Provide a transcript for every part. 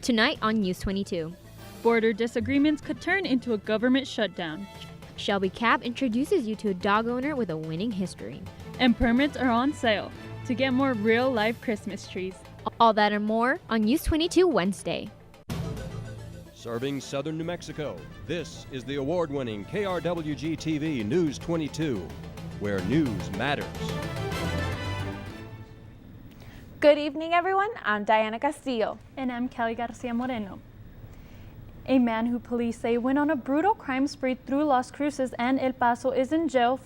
Tonight on News 22. Border disagreements could turn into a government shutdown. Shelby Cab introduces you to a dog owner with a winning history. And permits are on sale to get more real-life Christmas trees. All that and more on News 22 Wednesday. Serving southern New Mexico, this is the award-winning KRWG-TV News 22, where news matters. Good evening, everyone. I'm Diana Castillo. And I'm Kelly Garcia Moreno. A man who police say went on a brutal crime spree through Las Cruces and El Paso is in jail,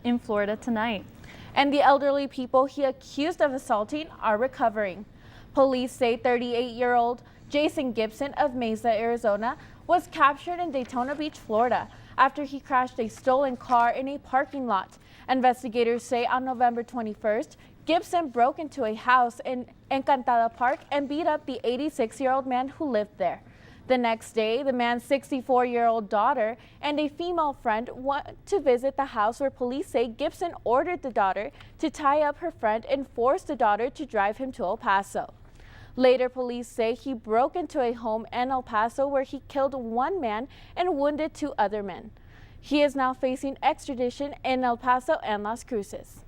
in Florida tonight. And the elderly people he accused of assaulting are recovering. Police say 38-year-old Jason Gibson of Mesa, Arizona, was captured in Daytona Beach, Florida, after he crashed a stolen car in a parking lot. Investigators say on November 21st, Gibson broke into a house in Encantada Park and beat up the 86-year-old man who lived there. The next day, the man's 64-year-old daughter and a female friend went to visit the house where police say Gibson ordered the daughter to tie up her friend and forced the daughter to drive him to El Paso. Later, police say he broke into a home in El Paso where he killed one man and wounded two other men. He is now facing extradition in El Paso and Las Cruces.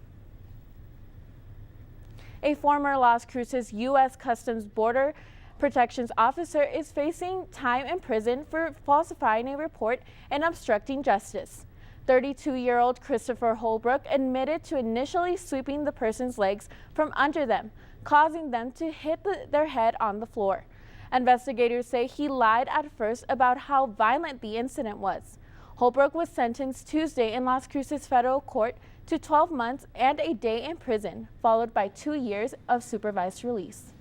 A former Las Cruces U.S. Customs Border Protections officer is facing time in prison for falsifying a report and obstructing justice. 32-year-old Christopher Holbrook admitted to initially sweeping the person's legs from under them, causing them to hit their head on the floor. Investigators say he lied at first about how violent the incident was. Holbrook was sentenced Tuesday in Las Cruces Federal Court to 12 months and a day in prison, followed by 2 years of supervised release.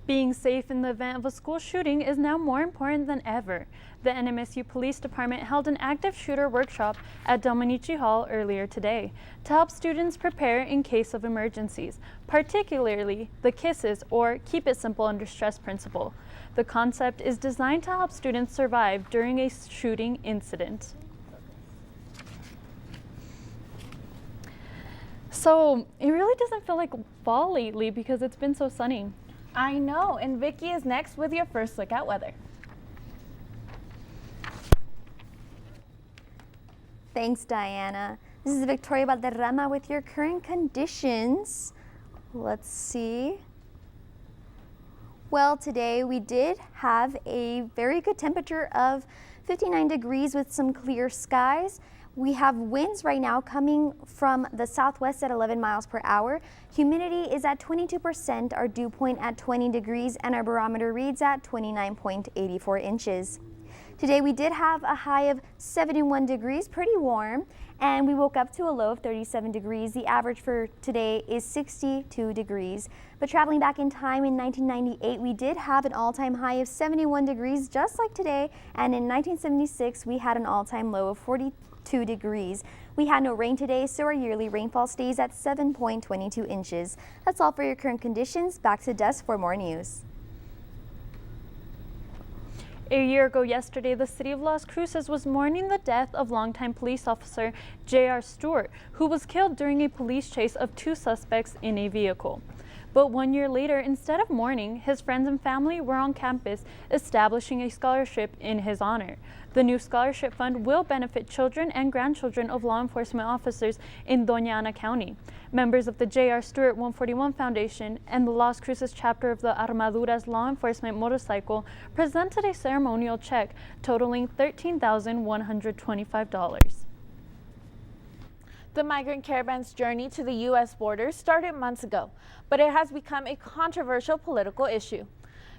Being safe in the event of a school shooting is now more important than ever. The NMSU Police Department held an active shooter workshop at Dominici Hall earlier today to help students prepare in case of emergencies, particularly the KISSes or Keep It Simple Under Stress principle. The concept is designed to help students survive during a shooting incident. So it really doesn't feel like fall lately because it's been so sunny. I know, and Vicky is next with your first look at weather. Thanks, Diana. This is Victoria Valderrama with your current conditions. Let's see. Well, today we did have a very good temperature of 59 degrees with some clear skies. We have winds right now coming from the southwest at 11 miles per hour. Humidity is at 22%, our dew point at 20 degrees, and our barometer reads at 29.84 inches. Today we did have a high of 71 degrees, pretty warm, and we woke up to a low of 37 degrees. The average for today is 62 degrees. But traveling back in time in 1998, we did have an all-time high of 71 degrees, just like today, and in 1976 we had an all-time low of 42 degrees. We had no rain today, so our yearly rainfall stays at 7.22 inches. That's all for your current conditions. Back to desk for more news. A year ago yesterday, the city of Las Cruces was mourning the death of longtime police officer J.R. Stewart, who was killed during a police chase of two suspects in a vehicle. But 1 year later, instead of mourning, his friends and family were on campus establishing a scholarship in his honor. The new scholarship fund will benefit children and grandchildren of law enforcement officers in Doña Ana County. Members of the J.R. Stewart 141 Foundation and the Las Cruces chapter of the Armaduras Law Enforcement Motorcycle presented a ceremonial check totaling $13,125. The migrant caravan's journey to the U.S. border started months ago, but it has become a controversial political issue.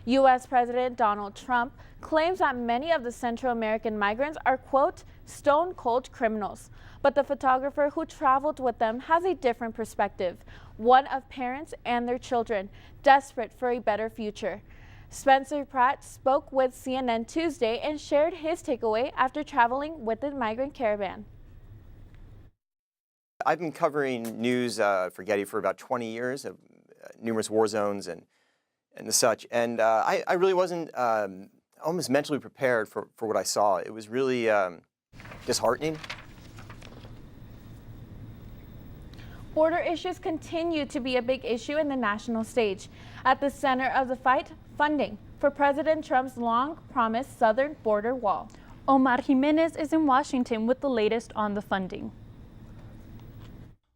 U.S. President Donald Trump claims that many of the Central American migrants are, quote, stone-cold criminals. But the photographer who traveled with them has a different perspective, one of parents and their children, desperate for a better future. Spencer Pratt spoke with CNN Tuesday and shared his takeaway after traveling with the migrant caravan. I've been covering news for Getty for about 20 years, of numerous war zones and the such, and I really wasn't almost mentally prepared for what I saw. It was really disheartening. Border issues continue to be a big issue in the national stage. At the center of the fight, funding for President Trump's long-promised southern border wall. Omar Jimenez is in Washington with the latest on the funding.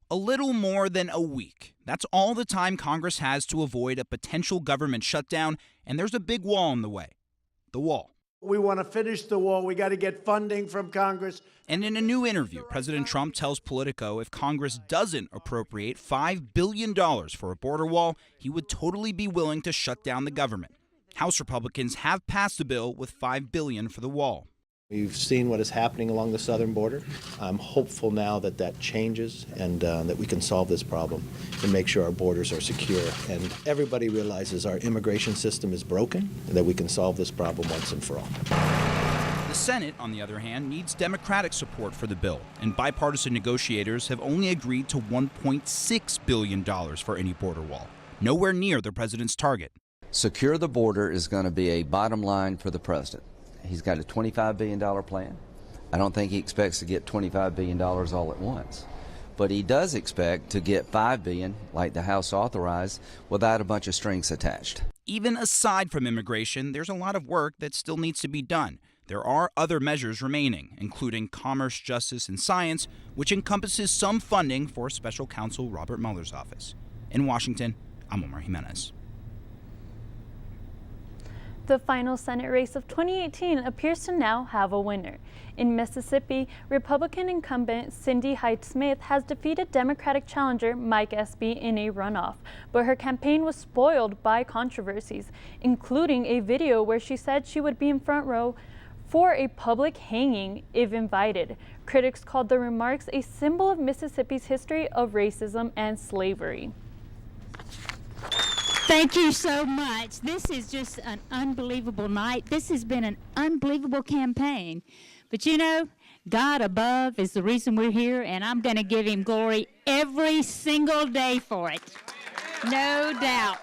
A little more than a week. That's all the time Congress has to avoid a potential government shutdown, and there's a big wall in the way. The wall. We want to finish the wall. We got to get funding from Congress. And in a new interview, President Trump tells Politico if Congress doesn't appropriate $5 billion for a border wall, he would totally be willing to shut down the government. House Republicans have passed a bill with $5 billion for the wall. We've seen what is happening along the southern border. I'm hopeful now that that changes and that we can solve this problem and make sure our borders are secure. And everybody realizes our immigration system is broken and that we can solve this problem once and for all. The Senate, on the other hand, needs Democratic support for the bill, and bipartisan negotiators have only agreed to $1.6 billion for any border wall, nowhere near the president's target. Secure the border is going to be a bottom line for the president. He's got a $25 billion plan. I don't think he expects to get $25 billion all at once. But he does expect to get $5 billion, like the House authorized, without a bunch of strings attached. Even aside from immigration, there's a lot of work that still needs to be done. There are other measures remaining, including commerce, justice, and science, which encompasses some funding for Special Counsel Robert Mueller's office. In Washington, I'm Omar Jimenez. The final Senate race of 2018 appears to now have a winner. In Mississippi, Republican incumbent Cindy Hyde-Smith has defeated Democratic challenger Mike Espy in a runoff, but her campaign was spoiled by controversies, including a video where she said she would be in front row for a public hanging if invited. Critics called the remarks a symbol of Mississippi's history of racism and slavery. Thank you so much. This is just an unbelievable night. This has been an unbelievable campaign. But you know, God above is the reason we're here, and I'm going to give him glory every single day for it. No doubt.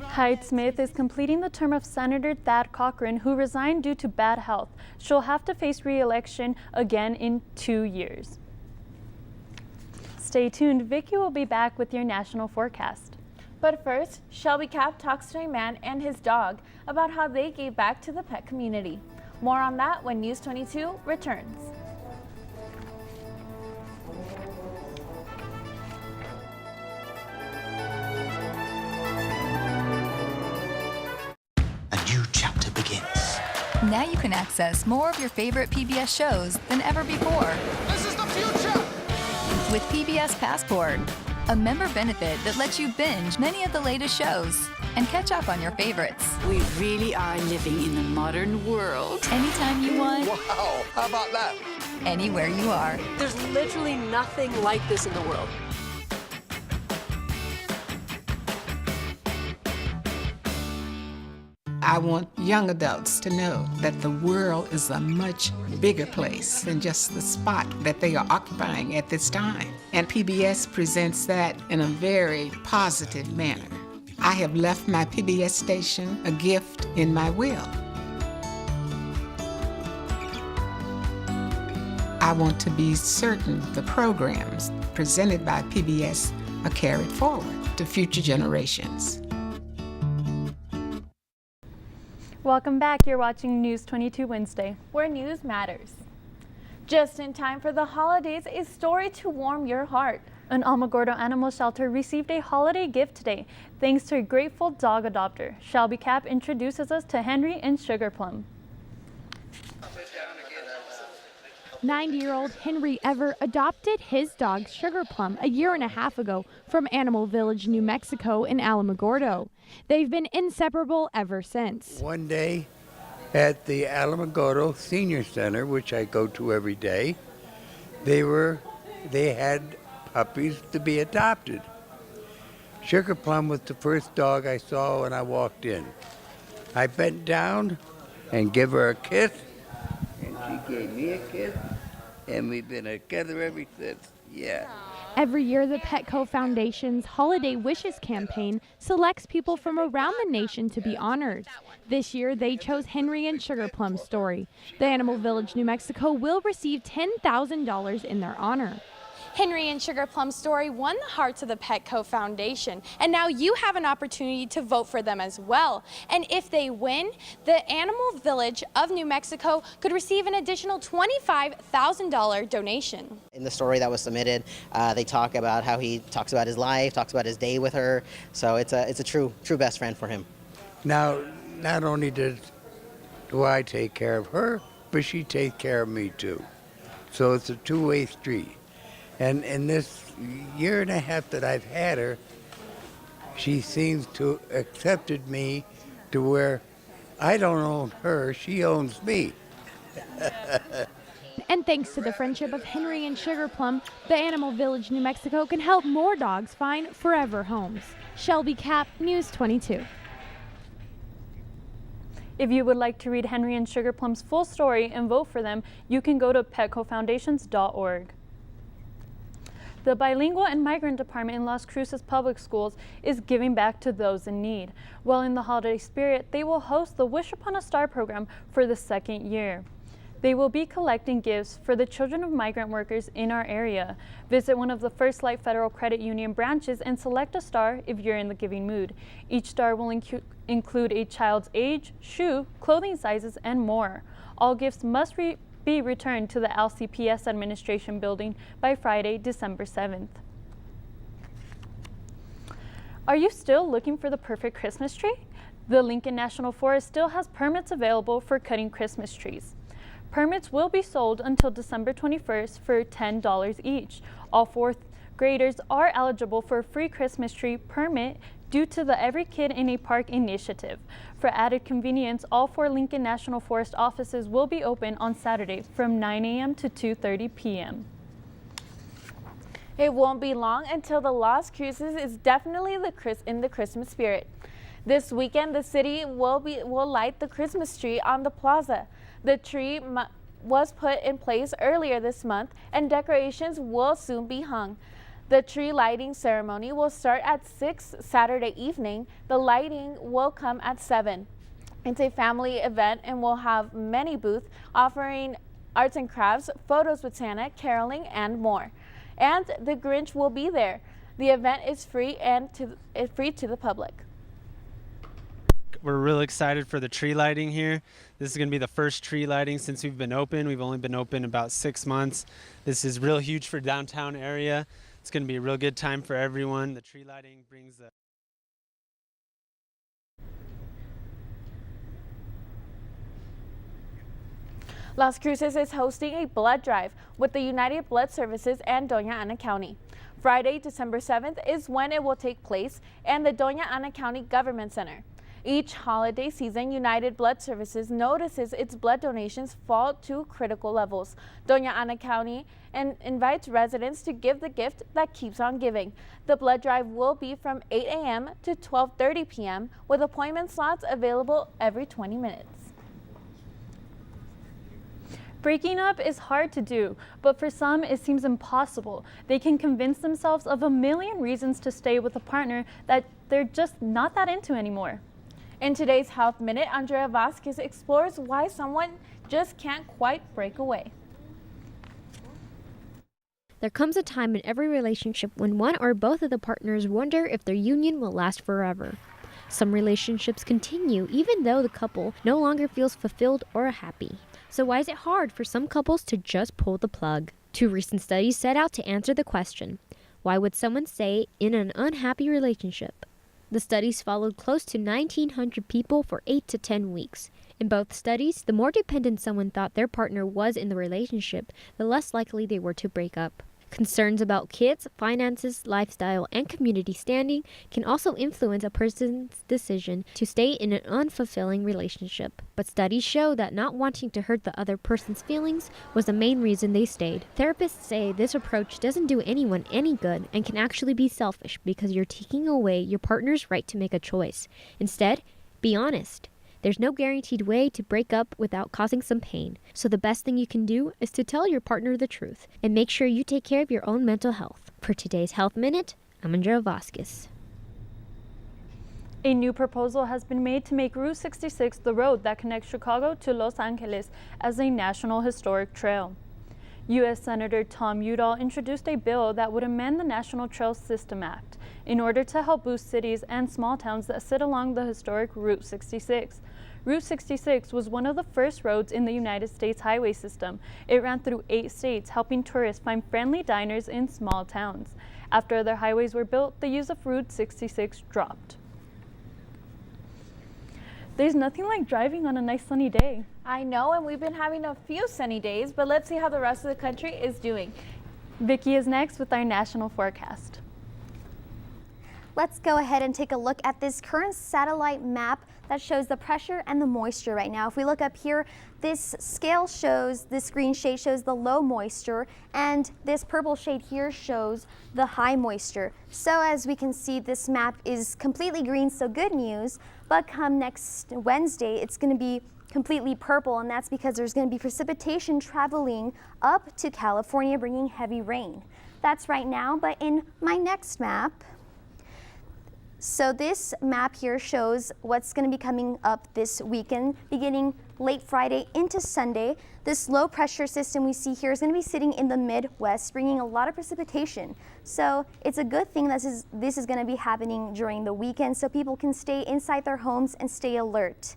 Hyde-Smith is completing the term of Senator Thad Cochran, who resigned due to bad health. She'll have to face re-election again in 2 years. Stay tuned. Vicky will be back with your national forecast. But first, Shelby Cap talks to a man and his dog about how they gave back to the pet community. More on that when News 22 returns. A new chapter begins. Now you can access more of your favorite PBS shows than ever before. This is the future! With PBS Passport, a member benefit that lets you binge many of the latest shows and catch up on your favorites. We really are living in the modern world. Anytime you want. Wow, how about that? Anywhere you are. There's literally nothing like this in the world. I want young adults to know that the world is a much bigger place than just the spot that they are occupying at this time. And PBS presents that in a very positive manner. I have left my PBS station a gift in my will. I want to be certain the programs presented by PBS are carried forward to future generations. Welcome back. You're watching News 22 Wednesday, where news matters. Just in time for the holidays, a story to warm your heart. An Alamogordo animal shelter received a holiday gift today, thanks to a grateful dog adopter. Shelby Cap introduces us to Henry and Sugar Plum. 90-year-old Henry Ever adopted his dog Sugar Plum a year and a half ago from Animal Village, New Mexico in Alamogordo. They've been inseparable ever since. One day at the Alamogordo Senior Center, which I go to every day, they had puppies to be adopted. Sugar Plum was the first dog I saw when I walked in. I bent down and gave her a kiss, and she gave me a kiss, and we've been together ever since. Yeah. Every year, the Petco Foundation's Holiday Wishes campaign selects people from around the nation to be honored. This year, they chose Henry and Sugar Plum's story. The Animal Village, New Mexico will receive $10,000 in their honor. Henry and Sugar Plum's story won the hearts of the Petco Foundation, and now you have an opportunity to vote for them as well. And if they win, the Animal Village of New Mexico could receive an additional $25,000 donation. In the story that was submitted, they talk about how he talks about his life, talks about his day with her. So it's a true best friend for him. Now, not only do I take care of her, but she takes care of me too. So it's a two-way street. And in this year and a half that I've had her, she seems to accepted me to where I don't own her, she owns me. And thanks to the friendship of Henry and Sugar Plum, the Animal Village, New Mexico can help more dogs find forever homes. Shelby Kapp, News 22. If you would like to read Henry and Sugar Plum's full story and vote for them, you can go to petcofoundations.org. The Bilingual and Migrant Department in Las Cruces Public Schools is giving back to those in need. While in the holiday spirit, they will host the Wish Upon a Star program for the second year. They will be collecting gifts for the children of migrant workers in our area. Visit one of the First Light Federal Credit Union branches and select a star if you're in the giving mood. Each star will include a child's age, shoe, clothing sizes, and more. All gifts must be returned to the LCPS Administration Building by Friday, December 7th. Are you still looking for the perfect Christmas tree? The Lincoln National Forest still has permits available for cutting Christmas trees. Permits will be sold until December 21st for $10 each. All fourth graders are eligible for a free Christmas tree permit due to the Every Kid in a Park initiative. For added convenience, all 4 Lincoln National Forest offices will be open on Saturday from 9 a.m. to 2:30 p.m. It won't be long until the Las Cruces is definitely in the Christmas spirit. This weekend, the city will light the Christmas tree on the plaza. The tree was put in place earlier this month, and decorations will soon be hung. The tree lighting ceremony will start at 6 Saturday evening. The lighting will come at 7. It's a family event and will have many booths offering arts and crafts, photos with Santa, caroling, and more. And the Grinch will be there. The event is free to the public. We're really excited for the tree lighting here. This is going to be the first tree lighting since we've been open. We've only been open about 6 months. This is real huge for downtown area. It's going to be a real good time for everyone. The tree lighting brings the Las Cruces is hosting a blood drive with the United Blood Services and Doña Ana County. Friday, December 7th is when it will take place and the Doña Ana County Government Center. Each holiday season, United Blood Services notices its blood donations fall to critical levels. Doña Ana County invites residents to give the gift that keeps on giving. The blood drive will be from 8 a.m. to 12:30 p.m. with appointment slots available every 20 minutes. Breaking up is hard to do, but for some it seems impossible. They can convince themselves of a million reasons to stay with a partner that they're just not that into anymore. In today's Health Minute, Andrea Vasquez explores why someone just can't quite break away. There comes a time in every relationship when one or both of the partners wonder if their union will last forever. Some relationships continue even though the couple no longer feels fulfilled or happy. So why is it hard for some couples to just pull the plug? 2 recent studies set out to answer the question, why would someone stay in an unhappy relationship? The studies followed close to 1,900 people for 8 to 10 weeks. In both studies, the more dependent someone thought their partner was in the relationship, the less likely they were to break up. Concerns about kids, finances, lifestyle, and community standing can also influence a person's decision to stay in an unfulfilling relationship. But studies show that not wanting to hurt the other person's feelings was the main reason they stayed. Therapists say this approach doesn't do anyone any good and can actually be selfish because you're taking away your partner's right to make a choice. Instead, be honest. There's no guaranteed way to break up without causing some pain, so the best thing you can do is to tell your partner the truth and make sure you take care of your own mental health. For today's Health Minute, I'm Andrea Vasquez. A new proposal has been made to make Route 66 the road that connects Chicago to Los Angeles as a National Historic Trail. U.S. Senator Tom Udall introduced a bill that would amend the National Trail System Act in order to help boost cities and small towns that sit along the historic Route 66. Route 66 was one of the first roads in the United States highway system. It ran through 8 states, helping tourists find friendly diners in small towns. After other highways were built, the use of Route 66 dropped. There's nothing like driving on a nice sunny day. I know, and we've been having a few sunny days, but let's see how the rest of the country is doing. Vicky is next with our national forecast. Let's go ahead and take a look at this current satellite map that shows the pressure and the moisture right now. If we look up here, this scale shows, this green shade shows the low moisture, and this purple shade here shows the high moisture. So as we can see, this map is completely green, so good news, but come next Wednesday, it's going to be completely purple, and that's because there's going to be precipitation traveling up to California, bringing heavy rain. That's right now, but in my next map, so this map here shows what's going to be coming up this weekend, beginning late Friday into Sunday. This low pressure system we see here is going to be sitting in the Midwest, bringing a lot of precipitation. So it's a good thing that this is going to be happening during the weekend so people can stay inside their homes and stay alert.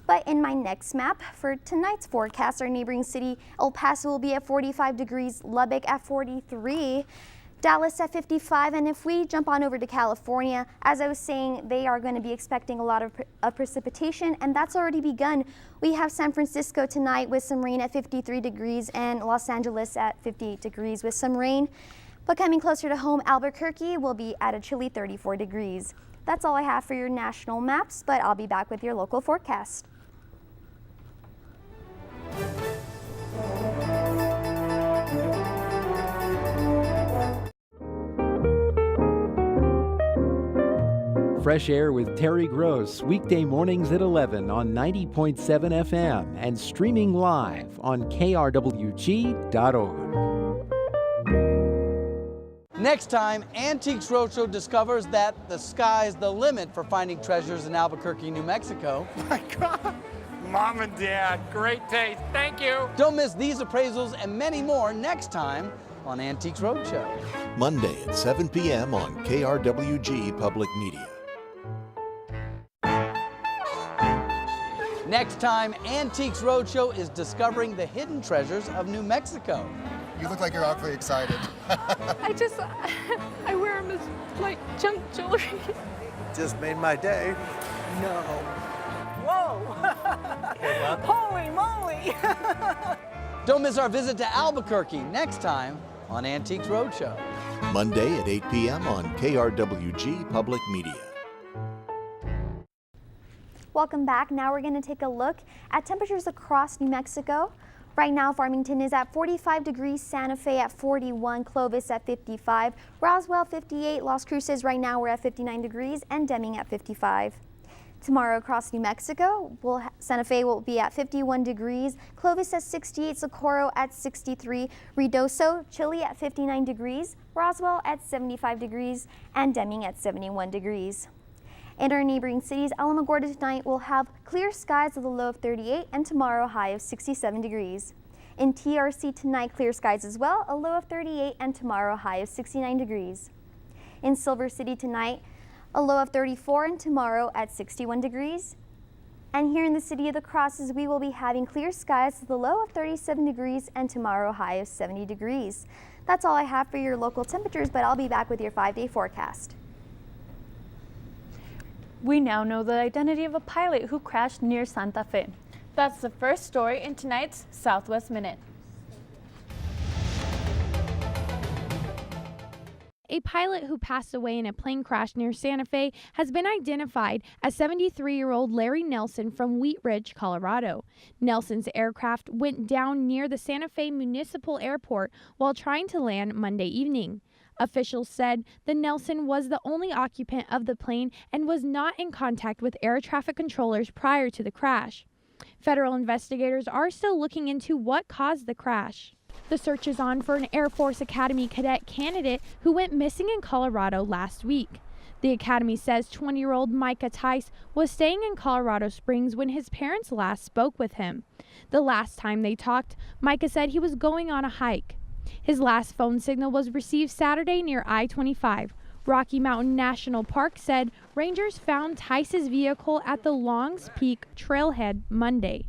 But in my next map for tonight's forecast, our neighboring city, El Paso, will be at 45 degrees, Lubbock at 43. Dallas at 55, and if we jump on over to California, as I was saying, they are going to be expecting a lot of precipitation, and that's already begun. We have San Francisco tonight with some rain at 53 degrees and Los Angeles at 58 degrees with some rain. But coming closer to home, Albuquerque will be at a chilly 34 degrees. That's all I have for your national maps, but I'll be back with your local forecast. Fresh Air with Terry Gross, weekday mornings at 11 on 90.7 FM and streaming live on KRWG.org. Next time, Antiques Roadshow discovers that the sky's the limit for finding treasures in Albuquerque, New Mexico. My God! Mom and Dad, great taste. Thank you. Don't miss these appraisals and many more next time on Antiques Roadshow. Monday at 7 p.m. on KRWG-Public Media. Next time, Antiques Roadshow is discovering the hidden treasures of New Mexico. You look like you're awfully excited. I wear them as like junk jewelry. Just made my day. No. Whoa! Holy moly! Don't miss our visit to Albuquerque next time on Antiques Roadshow. Monday at 8 p.m. on KRWG-Public Media. Welcome back. Now we're going to take a look at temperatures across New Mexico. Right now, Farmington is at 45 degrees, Santa Fe at 41, Clovis at 55, Roswell 58, Las Cruces right now we're at 59 degrees, and Deming at 55. Tomorrow across New Mexico, Santa Fe will be at 51 degrees, Clovis at 68, Socorro at 63, Ruidoso, chilly at 59 degrees, Roswell at 75 degrees, and Deming at 71 degrees. In our neighboring cities, Alamogordo tonight will have clear skies with a low of 38 and tomorrow a high of 67 degrees. In TRC tonight, clear skies as well, a low of 38 and tomorrow a high of 69 degrees. In Silver City tonight, a low of 34 and tomorrow at 61 degrees. And here in the City of the Crosses, we will be having clear skies with a low of 37 degrees and tomorrow a high of 70 degrees. That's all I have for your local temperatures, but I'll be back with your 5-day forecast. We now know the identity of a pilot who crashed near Santa Fe. That's the first story in tonight's Southwest Minute. A pilot who passed away in a plane crash near Santa Fe has been identified as 73-year-old Larry Nelson from Wheat Ridge, Colorado. Nelson's aircraft went down near the Santa Fe Municipal Airport while trying to land Monday evening. Officials said the Nelson was the only occupant of the plane and was not in contact with air traffic controllers prior to the crash. Federal investigators are still looking into what caused the crash. The search is on for an Air Force Academy cadet candidate who went missing in Colorado last week. The Academy says 20-year-old Micah Tice was staying in Colorado Springs when his parents last spoke with him. The last time they talked, Micah said he was going on a hike. His last phone signal was received Saturday near I-25. Rocky Mountain National Park said rangers found Tice's vehicle at the Longs Peak trailhead Monday.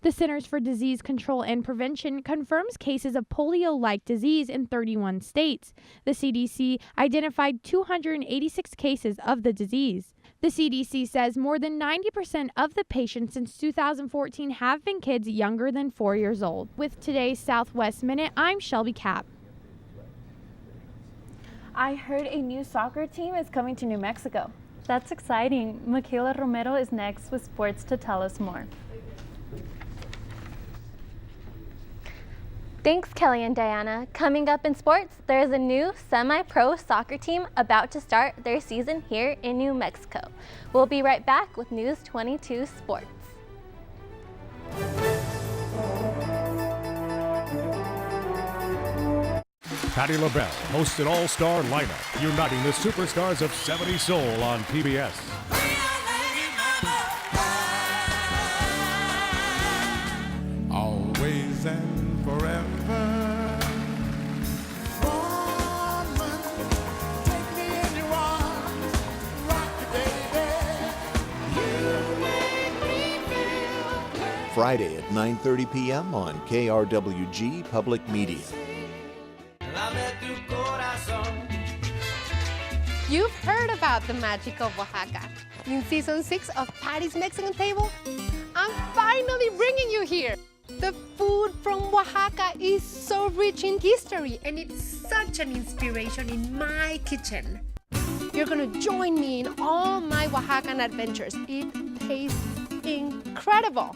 The Centers for Disease Control and Prevention confirms cases of polio-like disease in 31 states. The CDC identified 286 cases of the disease. The CDC says more than 90% of the patients since 2014 have been kids younger than 4 years old. With today's Southwest Minute, I'm Shelby Kapp. I heard a new soccer team is coming to New Mexico. That's exciting. Michaela Romero is next with sports to tell us more. Thanks, Kelly and Diana. Coming up in sports, there is a new semi-pro soccer team about to start their season here in New Mexico. We'll be right back with News 22 Sports. Patti LaBelle hosts an all-star lineup, uniting the superstars of 70s soul on PBS. Always and forever. Woman, take me in your arms, rock me, baby. You make me feel. Friday at 9:30 p.m. on KRWG-Public Media. You've heard about the magic of Oaxaca. In season 6 of Patty's Mexican Table, I'm finally bringing you here. The food from Oaxaca is so rich in history, and it's such an inspiration in my kitchen. You're gonna join me in all my Oaxacan adventures. It tastes incredible.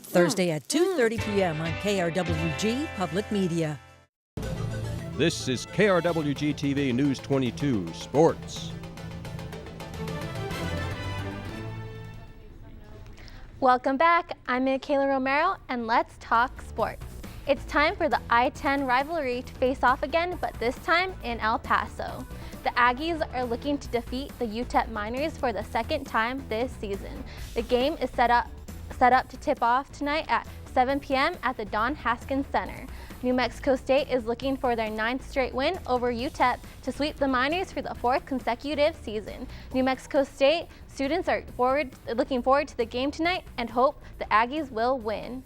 Thursday at 2:30 p.m. on KRWG Public Media. This is KRWG-TV News 22 Sports. Welcome back. I'm Michaela Romero, and let's talk sports. It's time for the I-10 rivalry to face off again, but this time in El Paso. The Aggies are looking to defeat the UTEP Miners for the second time this season. The game is set up to tip off tonight at 7 p.m. at the Don Haskins Center. New Mexico State is looking for their 9th straight win over UTEP to sweep the Miners for the 4th consecutive season. New Mexico State students are looking forward to the game tonight and hope the Aggies will win.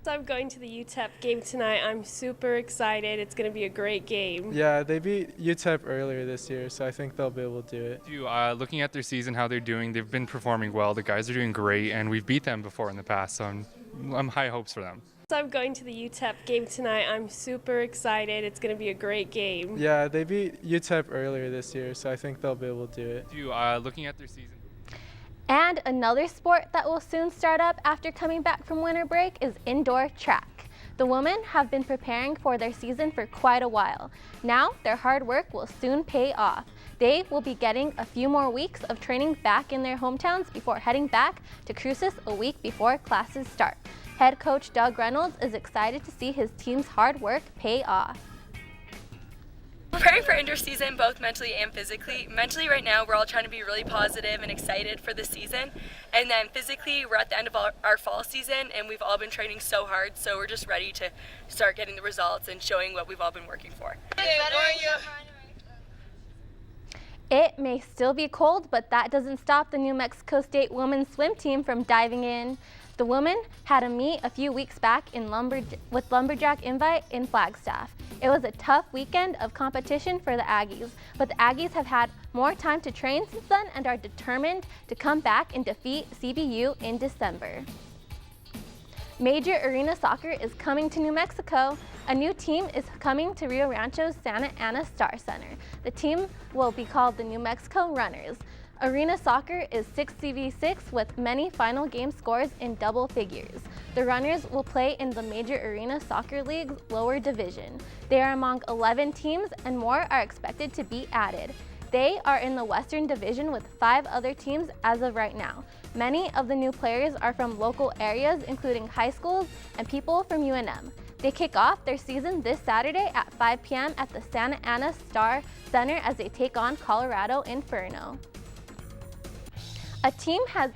I'm going to the UTEP game tonight. I'm super excited. It's going to be a great game. Yeah, they beat UTEP earlier this year, so I think they'll be able to do it. Looking at their season, how they're doing, they've been performing well. The guys are doing great, and we've beat them before in the past, so I'm high hopes for them. I'm going to the UTEP game tonight. I'm super excited. It's going to be a great game. Yeah, they beat UTEP earlier this year, so I think they'll be able to do it. Looking at their season. And another sport that will soon start up after coming back from winter break is indoor track. The women have been preparing for their season for quite a while. Now their hard work will soon pay off. They will be getting a few more weeks of training back in their hometowns before heading back to Cruces a week before classes start. Head coach Doug Reynolds is excited to see his team's hard work pay off. Preparing for indoor season both mentally and physically. Mentally right now we're all trying to be really positive and excited for the season, and then physically we're at the end of our fall season and we've all been training so hard, so we're just ready to start getting the results and showing what we've all been working for. It may still be cold, but that doesn't stop the New Mexico State women's swim team from diving in. The women had a meet a few weeks back with Lumberjack Invite in Flagstaff. It was a tough weekend of competition for the Aggies, but the Aggies have had more time to train since then and are determined to come back and defeat CBU in December. Major Arena Soccer is coming to New Mexico. A new team is coming to Rio Rancho's Santa Ana Star Center. The team will be called the New Mexico Runners. Arena Soccer is 6v6 with many final game scores in double figures. The Runners will play in the Major Arena Soccer League's lower division. They are among 11 teams and more are expected to be added. They are in the Western Division with 5 other teams as of right now. Many of the new players are from local areas, including high schools and people from UNM. They kick off their season this Saturday at 5 p.m. at the Santa Ana Star Center as they take on Colorado Inferno. A team has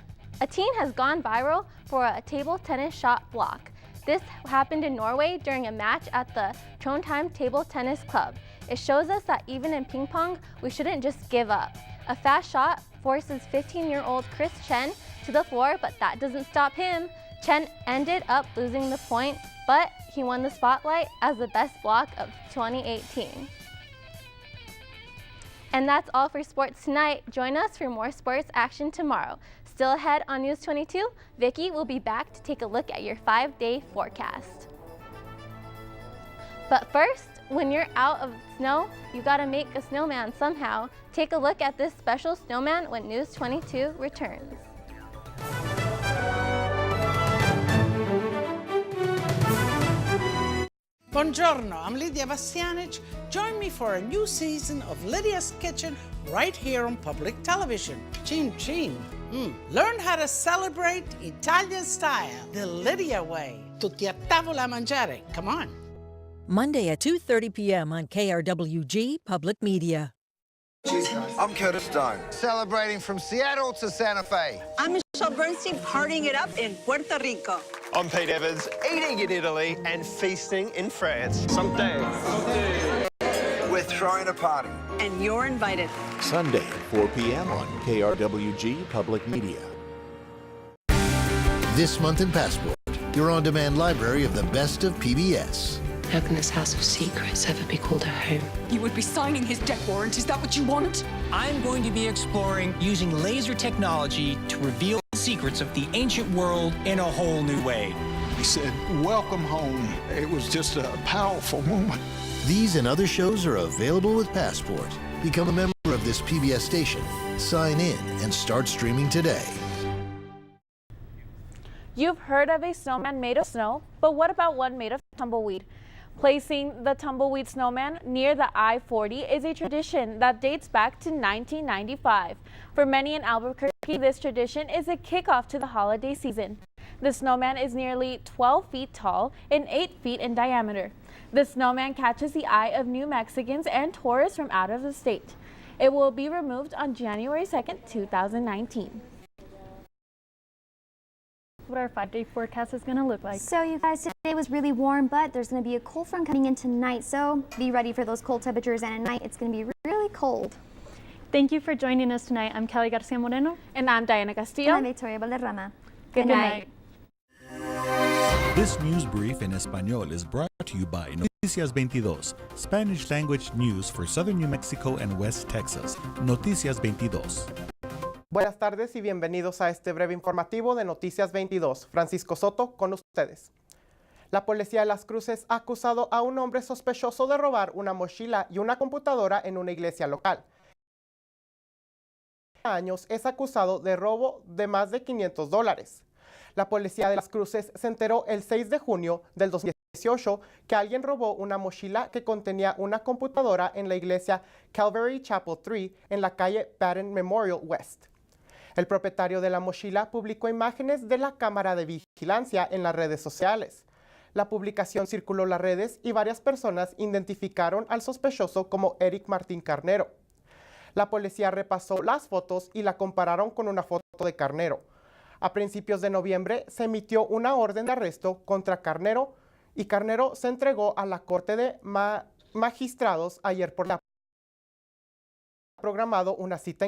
gone viral for a table tennis shot block. This happened in Norway during a match at the Trondheim Table Tennis Club. It shows us that even in ping pong, we shouldn't just give up. A fast shot forces 15-year-old Chris Chen to the floor, but that doesn't stop him. Chen ended up losing the point, but he won the spotlight as the best block of 2018. And that's all for sports tonight. Join us for more sports action tomorrow. Still ahead on News 22, Vicky will be back to take a look at your 5-day forecast. But first, when you're out of snow, you gotta make a snowman somehow. Take a look at this special snowman when News 22 returns. Buongiorno, I'm Lydia Bastianich. Join me for a new season of Lydia's Kitchen right here on public television. Chin chin. Learn how to celebrate Italian style, the Lydia way. Tutti a tavola a mangiare. Come on. Monday at 2:30 p.m. on KRWG-Public Media. I'm Curtis Stone, celebrating from Seattle to Santa Fe. I'm Michelle Bernstein, partying it up in Puerto Rico. I'm Pete Evans, eating in Italy and feasting in France. Someday. We're throwing a party. And you're invited. Sunday at 4 p.m. on KRWG-Public Media. This month in Passport, your on-demand library of the best of PBS. How can this house of secrets ever be called a home? You would be signing his death warrant. Is that what you want? I'm going to be exploring using laser technology to reveal the secrets of the ancient world in a whole new way. He said, "Welcome home." It was just a powerful moment. These and other shows are available with Passport. Become a member of this PBS station. Sign in and start streaming today. You've heard of a snowman made of snow, but what about one made of tumbleweed? Placing the tumbleweed snowman near the I-40 is a tradition that dates back to 1995. For many in Albuquerque, this tradition is a kickoff to the holiday season. The snowman is nearly 12 feet tall and 8 feet in diameter. The snowman catches the eye of New Mexicans and tourists from out of the state. It will be removed on January 2nd, 2019. What our 5-day forecast is going to look like. So you guys, today was really warm, but there's going to be a cold front coming in tonight. So be ready for those cold temperatures, and at night it's going to be really cold. Thank you for joining us tonight. I'm Kelly Garcia Moreno. And I'm Diana Castillo. And I'm Victoria Valderrama. Good night. This news brief in Espanol is brought to you by Noticias 22, Spanish language news for southern New Mexico and West Texas. Noticias 22. Buenas tardes y bienvenidos a este breve informativo de Noticias 22. Francisco Soto con ustedes. La policía de Las Cruces ha acusado a un hombre sospechoso de robar una mochila y una computadora en una iglesia local. Años es acusado de robo de más de $500. La policía de Las Cruces se enteró el 6 de junio del 2018 que alguien robó una mochila que contenía una computadora en la iglesia Calvary Chapel 3 en la calle Batten Memorial West. El propietario de la mochila publicó imágenes de la cámara de vigilancia en las redes sociales. La publicación circuló las redes y varias personas identificaron al sospechoso como Eric Martín Carnero. La policía repasó las fotos y la compararon con una foto de Carnero. A principios de noviembre se emitió una orden de arresto contra Carnero y Carnero se entregó a la Corte de Magistrados ayer por la programado una cita en